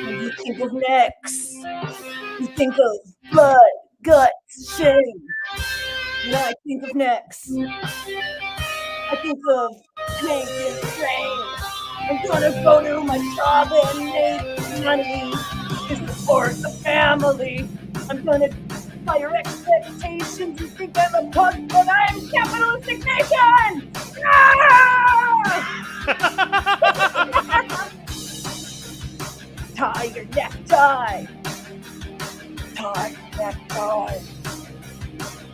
When you think of necks, you think of blood, guts, shame. When I think of necks, I think of Hank and Train. I'm gonna go to my job and make money to support the family. I'm gonna fire expectations and think I'm a punk, but I'm capitalistic nation! Ah! Tie your necktie. Tie your necktie.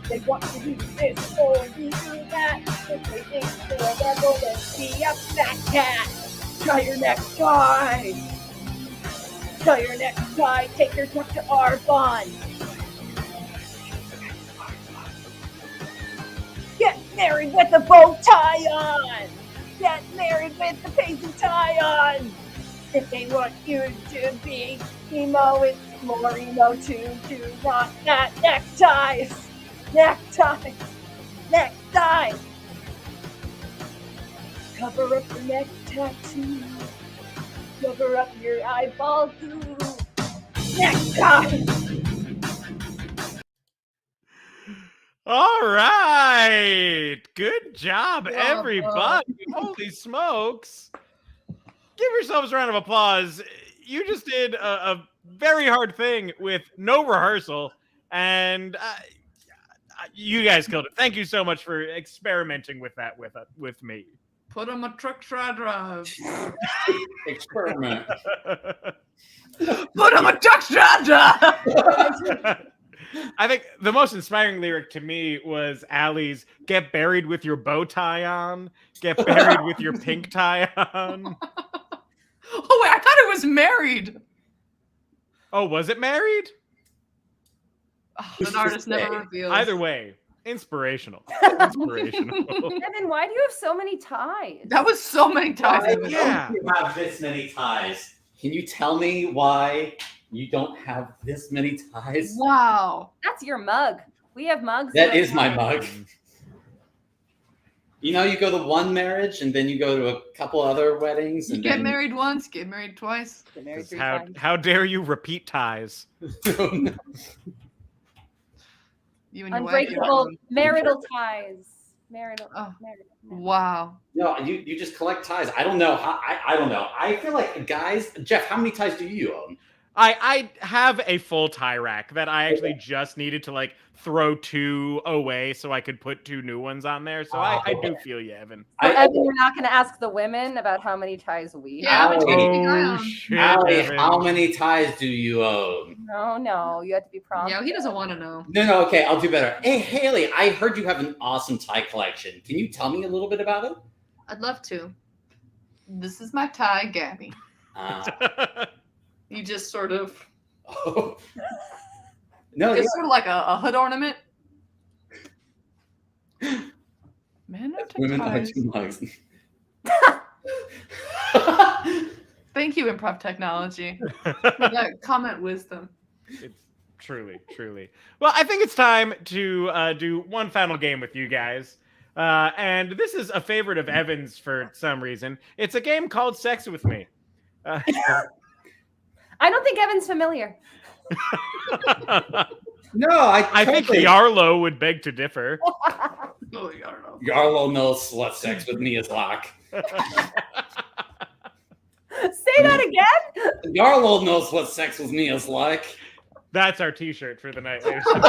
They want to do this or you do that. If they think you're a rebel, then be a fat cat. Tie your necktie. Tie your necktie. Take your truck to Arbonne. Get married with a bow tie on. Get married with the paisley tie on. If they want you to be emo, it's more emo to do not that neckties. Neckties. Neckties. Cover up your neck tattoo. Cover up your eyeball too. Neckties. All right. Good job, Bravo. everybody. Holy smokes. Give yourselves a round of applause. You just did a very hard thing with no rehearsal, and you guys killed it. Thank you so much for experimenting with that with me. Put him a truck drive. Experiment. Put him a truck drive. I think the most inspiring lyric to me was Allie's "Get buried with your bow tie on, get buried with your pink tie on." Oh wait, I thought it was married. Oh, was it married? Oh, an artist never reveals. Either way, inspirational. Inspirational. Evan, why do you have so many ties? That was so many times. Why Yeah. don't you have this many ties? Can you tell me why you don't have this many ties? Wow. That's your mug. We have mugs. That is my mug. You know, you go to one marriage and then you go to a couple other weddings. You And get then... married once, get married twice. Get married 3 How times. how dare you repeat ties? You and your Unbreakable wife. marital ties. Marital. Oh. marital. Wow. No, you just collect ties. I don't know. I don't know. I feel like guys, Jeff, how many ties do you own? I have a full tie rack that I actually just needed to like throw 2 away so I could put 2 new ones on there. So I do feel you, Evan. So, Evan, you're not going to ask the women about how many ties we Yeah, have? but Oh, anything I own. shit, Allie, Evan. how many ties do you own? No, you have to be prompt. Yeah, he doesn't want to know. No, okay, I'll do better. Hey, Haley, I heard you have an awesome tie collection. Can you tell me a little bit about it? I'd love to. This is my tie, Gabby. You just sort of, Oh. No, it's sort of like a hood ornament. Man, I took women are ties. too mugs. Thank you, Improv Technology, for that comment wisdom. It's truly. Well, I think it's time to do one final game with you guys. And this is a favorite of Evan's for some reason. It's a game called Sex With Me. I don't think Evan's familiar. No, I think totally- Yarlo would beg to differ. Oh, I don't know. Yarlo knows slut sex with me is lock. Say that again. Yarlo knows what sex with me is like. That's our T-shirt for the night. ladies and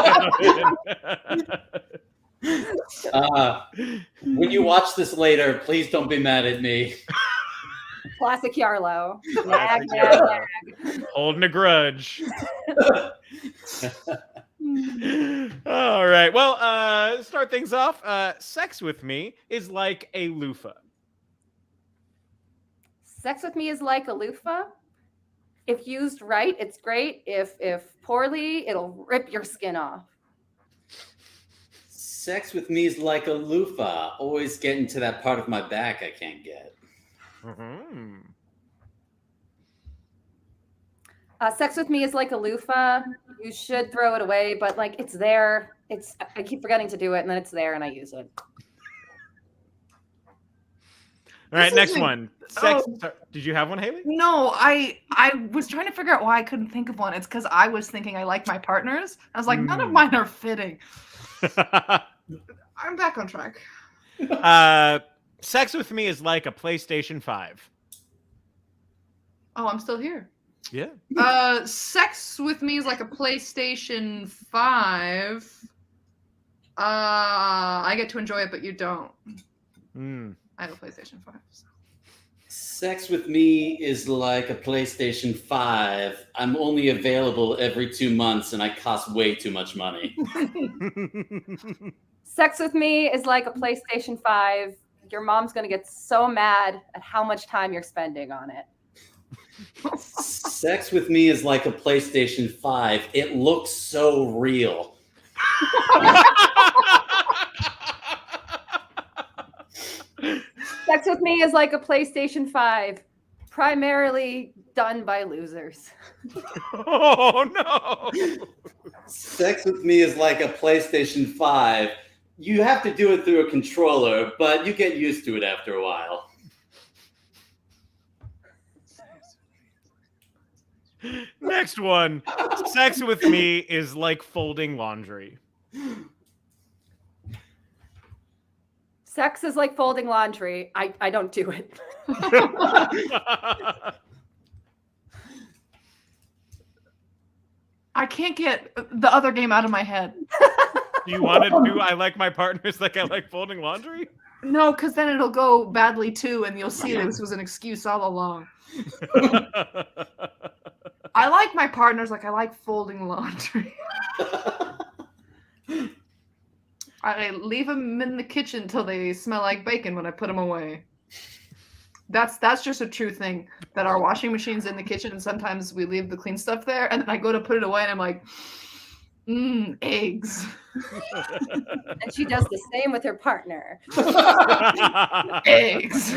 gentlemen. When you watch this later, please don't be mad at me. Classic Yarlo. Classic Nag. Holding a grudge. All right. Well, start things off. Sex with me is like a loofah. Sex with me is like a loofah. If used right, it's great. If poorly, it'll rip your skin off. Sex with me is like a loofah. Always getting to that part of my back I can't get. Mm-hmm. Sex with me is like a loofah. You should throw it away, but like it's there. I keep forgetting to do it, and then it's there, and I use it. All right, This next isn't- one. Sex. Did you have one, Haley? No, I was trying to figure out why I couldn't think of one. It's because I was thinking I like my partners. I was like, none of mine are fitting. I'm back on track. Sex with me is like a PlayStation 5. Oh, I'm still here. Yeah. Sex with me is like a PlayStation 5. I get to enjoy it, but you don't. Mm. I have a PlayStation 5. So. Sex with me is like a PlayStation 5. I'm only available every 2 months and I cost way too much money. Sex with me is like a PlayStation 5. Your mom's going to get so mad at how much time you're spending on it. Sex with me is like a PlayStation 5. It looks so real. Sex with me is like a PlayStation 5, primarily done by losers. Oh no! Sex with me is like a PlayStation 5. You have to do it through a controller, but you get used to it after a while. Next one. Sex with me is like folding laundry. Sex is like folding laundry. I don't do it. I can't get the other game out of my head. Do you want to do I like my partners like I like folding laundry? No, because then it'll go badly too, and you'll see this was an excuse all along. I like my partners like I like folding laundry. I leave them in the kitchen till they smell like bacon when I put them away. That's just a true thing, that our washing machine's in the kitchen and sometimes we leave the clean stuff there and then I go to put it away and I'm like, eggs. And she does the same with her partner. Eggs.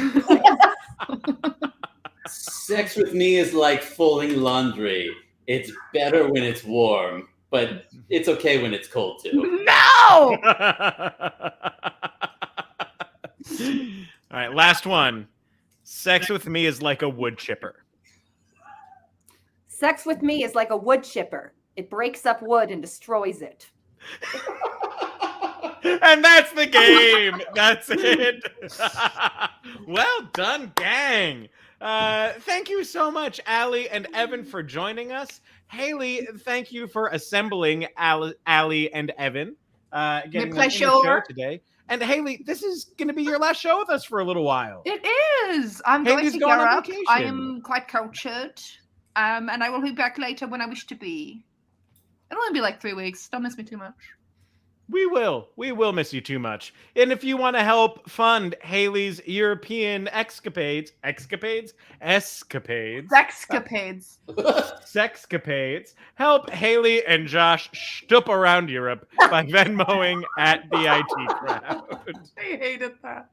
Sex with me is like folding laundry. It's better when it's warm, but it's okay when it's cold too. No! All right, last one. Sex with me is like a wood chipper. Sex with me is like a wood chipper. It breaks up wood and destroys it. And that's the game. That's it. Well done, gang. Thank you so much, Allie and Evan, for joining us. Haley, thank you for assembling Allie and Evan. Getting them in the show today. And Haley, this is going to be your last show with us for a little while. It is. I'm Haley's going to going on Europe. vacation. I am quite cultured. And I will be back later when I wish to be. It'll only be like 3 weeks. Don't miss me too much. We will miss you too much. And if you want to help fund Haley's European sexcapades, help Haley and Josh shtup around Europe by Venmoing at the IT Crowd. I hated that.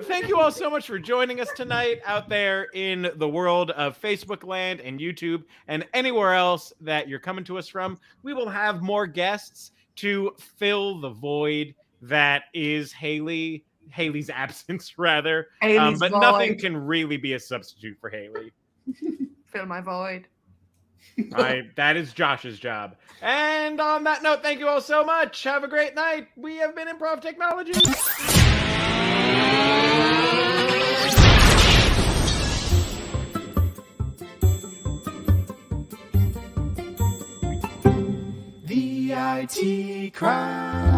Thank you all so much for joining us tonight out there in the world of Facebook land and YouTube and anywhere else that you're coming to us from. We will have more guests to fill the void that is Haley's absence, rather. But nothing can really be a substitute for Haley. Fill my void. That is Josh's job. And on that note, thank you all so much. Have a great night. We have been Improv Technology. The IT Crowd.